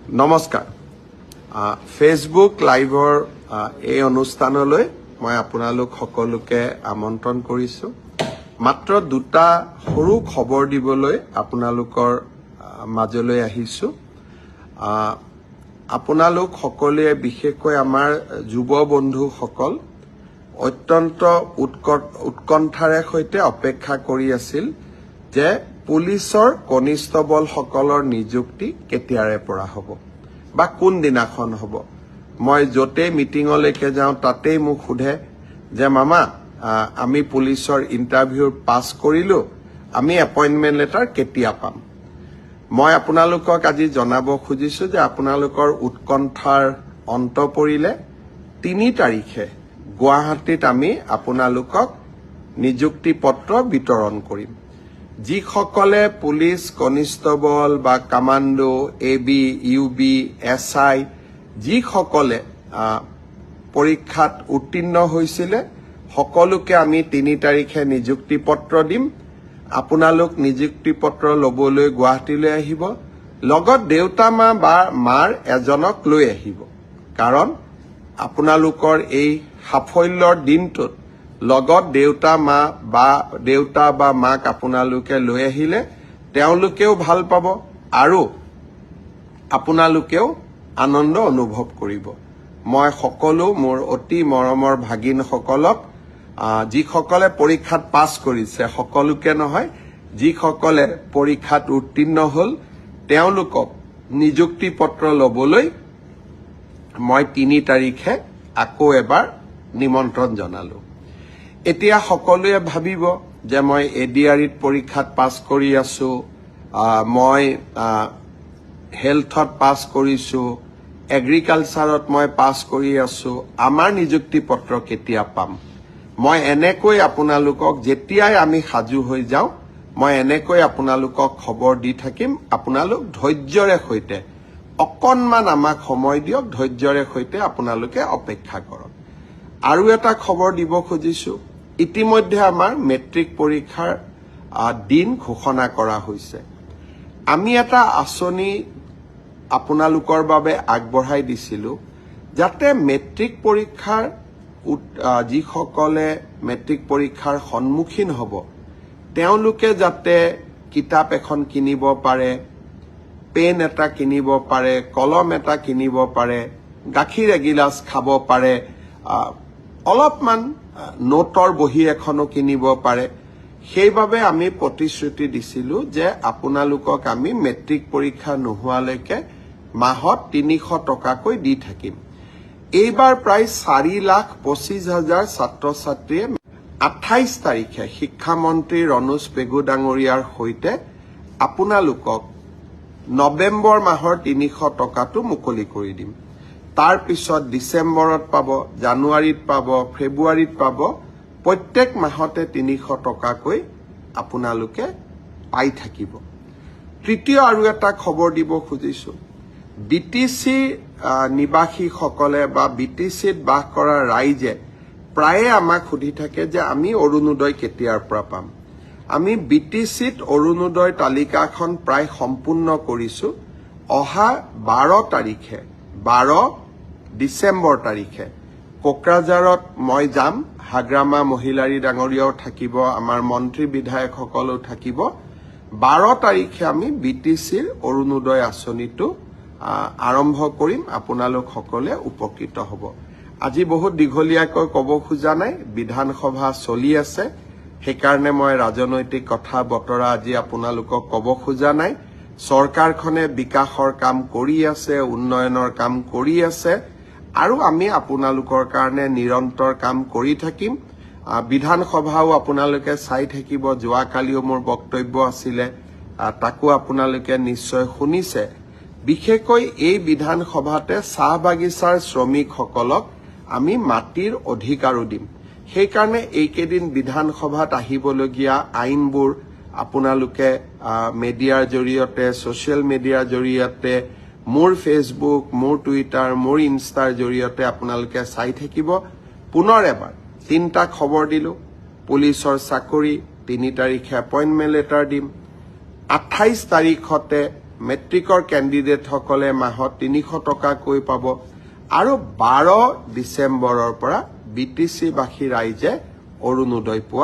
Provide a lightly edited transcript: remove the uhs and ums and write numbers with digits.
নমস্কাৰ ফেচবুক লাইভৰ এই অনুষ্ঠানলৈ মই আপোনালোক সকলোকে আমন্ত্ৰণ কৰিছো মাত্ৰ দুটা সৰু খবৰ দিবলৈ আপোনালোকৰ মাজলৈ আহিছো আপোনালোক সকলোৱে বিশেষকৈ আমাৰ যুৱ বন্ধুসকল অত্যন্ত উৎকণ্ঠাৰে সৈতে অপেক্ষা কৰি আছিল যে পুলিচৰ কনিষ্টবল সকলৰ নিযুক্তি কেতিয়াৰে পৰা হ'ব বা কোন দিনাখন হ'ব মই যতে মিটিংলৈকে যাওঁ তাতেই মোক সোধে যে মামা আমি পুলিচৰ ইন্টাৰভিউ পাস কৰিলো আমি এপইন্টমেন্ট লেটাৰ কেতিয়া পাম মই আপোনালোকক আজি জনাব খুজিছো যে আপোনালোকৰ উৎকণ্ঠাৰ অন্ত পৰিলে 3 তাৰিখে গুৱাহাটীত আমি আপোনালোকক নিযুক্তি পত্ৰ বিতৰণ কৰিম যিসকলে পুলিচ কনিষ্টবল বা কমান্ডো এবি ইউবি এসআই যিসকলে পৰীক্ষাত উত্তীৰ্ণ হৈছিল সকলোকে আমি 3 তাৰিখে নিযুক্তি পত্ৰ দিম আপোনালোক নিযুক্তি পত্ৰ লবলৈ গুৱাহাটীলৈ আহিব লগত দেউতা মা বা মাৰ এজনক লৈ আহিব কাৰণ আপোনালোকৰ এই সাফল্যৰ দিনটোত লগত দেউতা বা মাক আপোনালোকে লৈ আহিলে তেওঁলোকেও ভাল পাব আৰু আপোনালোকেও আনন্দ অনুভৱ কৰিব মই সকলো মোৰ অতি মৰমৰ ভাগিন সকলক যিসকলে পৰীক্ষাত পাস কৰিছে সকলোকে নহয় যিসকলে পৰীক্ষাত উত্তীৰ্ণ হল তেওঁলোকক নিযুক্তি পত্ৰ লবলৈ মই 3 তাৰিখে আকৌ এবাৰ নিমন্ত্ৰণ জনালো এতিয়া সকলোৱে ভাবিব যে মই এডিআৰিত পৰীক্ষাত পাস কৰি আছো মই হেলথত পাস কৰিছো এগ্ৰিকালচাৰত মই পাস কৰি আছো আমাৰ নিযুক্তি পত্ৰ কেতিয়া পাম মই এনেকৈ আপোনালোকক যেতিয়াই আমি সাজু হৈ যাওঁ মই এনেকৈ আপোনালোকক খবৰ দি থাকিম আপোনালোক ধৈৰ্যৰে সৈতে অকনমান আমাক সময় দিয়ক ধৈৰ্যৰে সৈতে আপোনালোকে অপেক্ষা কৰক আৰু এটা খবৰ দিব খুজিছো ইতিমধ্যে আমাৰ মেট্ৰিক পৰীক্ষাৰ দিন ঘোষণা কৰা হৈছে আমি এটা আঁচনি আপোনালোকৰ বাবে আগবঢ়াই দিছিলো যাতে মেট্ৰিক পৰীক্ষাৰ যিসকলে মেট্ৰিক পৰীক্ষাৰ সন্মুখীন হ'ব তেওঁলোকে যাতে কিতাপ এখন কিনিব পাৰে পেন এটা কিনিব পাৰে কলম এটা কিনিব পাৰে গাখীৰ এগিলাচ খাব পাৰে অলপমান নোটৰ বহি এখনো কিনিব পাৰে সেইবাবে আমি প্ৰতিশ্ৰুতি দিছিলো যে আপোনালোকক আমি মেট্ৰিক পৰীক্ষা নোহোৱালৈকে মাহত 300 টকাকৈ দি থাকিম এইবাৰ প্ৰায় 4,25,000 ছাত্ৰ ছাত্ৰীয়ে 28 তাৰিখে শিক্ষামন্ত্ৰী ৰণোজ পেগু ডাঙৰীয়াৰ সৈতে আপোনালোকক নৱেম্বৰ মাহৰ 300 টকাটো মুকলি কৰি দিম তাৰ পিছত ডিসেম্বৰত পাব জানুৱাৰীত পাব ফেব্ৰুৱাৰীত পাব প্ৰত্যেক মাহতে 300 টকাকৈ আপোনালোকে পাই থাকিব তৃতীয় আৰু এটা খবৰ দিব খুজিছো বিটিসি নিবাসী সকলে বা বিটিসিত বাস কৰা ৰাইজে প্ৰায়ে আমাক সুধি থাকে যে আমি অৰুণোদয় কেতিয়াৰ পৰা পাম আমি বিটিসিত অৰুণোদয় তালিকাখন প্ৰায় সম্পূৰ্ণ কৰিছো অহা 12 তাৰিখে 12 ডিসেম্বৰ তাৰিখে কোকৰাঝাৰত মই যাম হাগ্ৰামা মহিলাৰী ডাঙৰীয়াও থাকিব আমাৰ মন্ত্ৰী বিধায়ক সকলো থাকিব 12 তাৰিখে আমি বিটিসিৰ অৰুণোদয় আঁচনিটো আৰম্ভ কৰিম আপোনালোক সকলে উপকৃত হ'ব আজি বহুত দীঘলীয়াকৈ ক'ব খোজা নাই বিধানসভা চলি আছে সেইকাৰণে মই ৰাজনৈতিক কথা বতৰা আজি আপোনালোকক ক'ব খোজা নাই চৰকাৰখনে বিকাশৰ কাম কৰি আছে উন্নয়নৰ কাম কৰি আছে আৰু আমি আপোনালোকৰ কাৰণে নিৰন্তৰ কাম কৰি থাকিম বিধানসভাও আপোনালোকে চাই থাকিব যোৱাকালিও মোৰ বক্তব্য আছিলে তাকো আপোনালোকে নিশ্চয় শুনিছে বিশেষকৈ এই বিধানসভাতে চাহ বাগিচাৰ শ্ৰমিকসকলক আমি মাটিৰ অধিকাৰো দিম সেইকাৰণে এইকেইদিন বিধানসভাত আহিবলগীয়া আইনবোৰ আপোনালোকে মিডিয়াৰ জৰিয়তে সোশ্যাল মিডিয়াৰ জৰিয়তে মোৰ ফেসবুক মোৰ টুইটাৰ মোৰ ইনষ্টাৰ জৰিয়তে আপোনালোকে চাই থাকিব পুনৰ এবাৰ 3টা খবৰ দিলো পুলিচৰ চাকৰি 3 তাৰিখে এপইন্টমেন্ট লেটাৰ দিম 28 তাৰিখতে মেট্ৰিকৰ কেণ্ডিডেটসকলে মাহত 300 টকাকৈ পাব আৰু 12 ডিচেম্বৰৰ পৰা BTC বাসী ৰাইজে অৰুণোদয় পোৱা